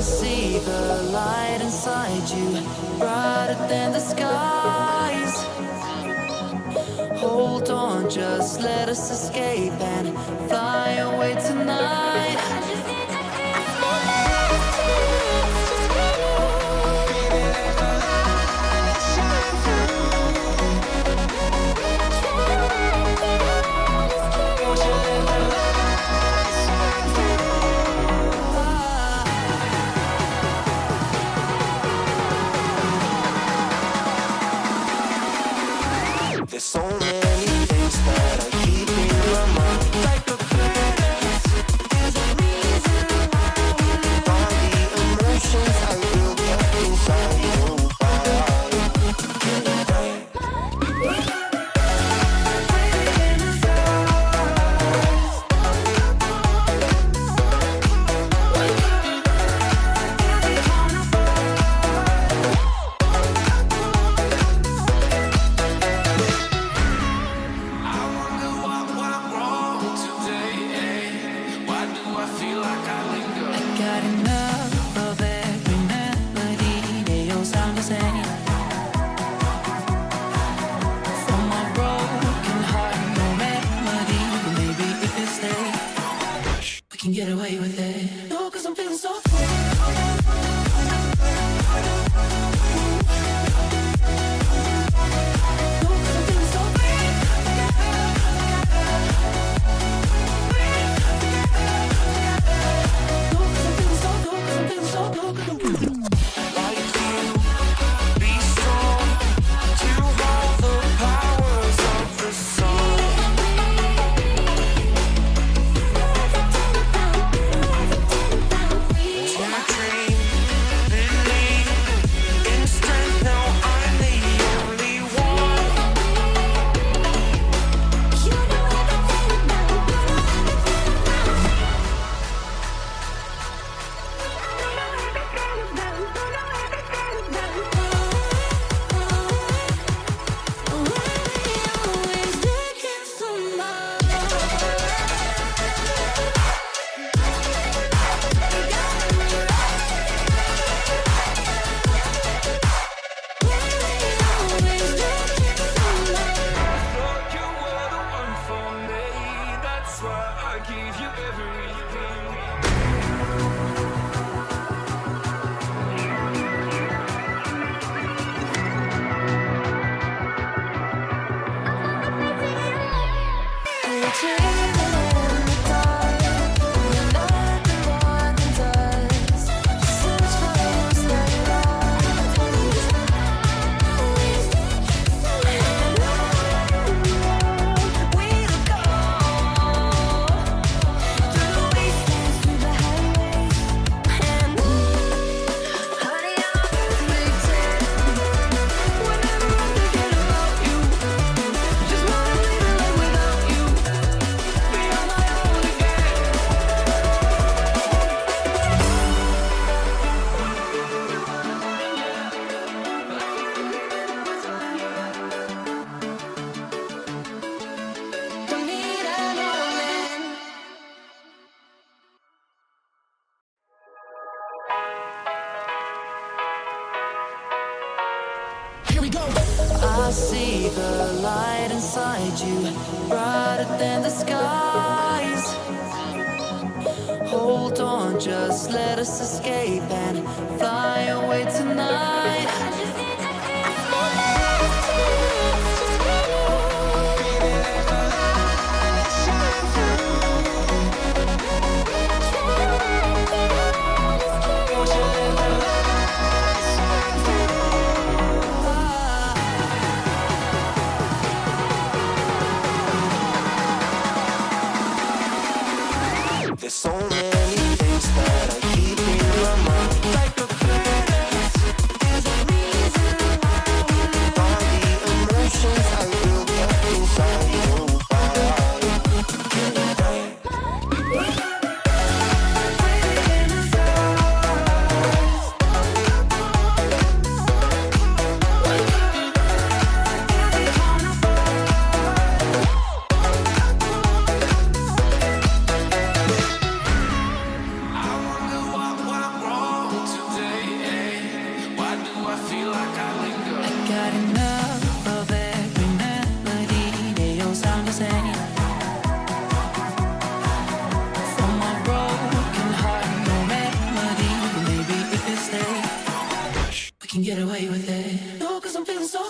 see the light inside you, brighter than the skies. Hold on, just let us escape and fly away tonight. There's so many things that I keep in my mind, like a past. There's a reason why all the emotions I built up inside you. Got enough of every melody, they all sound the same. For my broken heart, no remedy, but maybe if you stay, we can get away with it. No, 'cause I'm feeling so free. I see the light inside you, brighter than the skies. Hold on, just let us escape and fly away tonight. There's so many things that I keep in my mind, like a past. can get away with it. No, cause I'm feeling so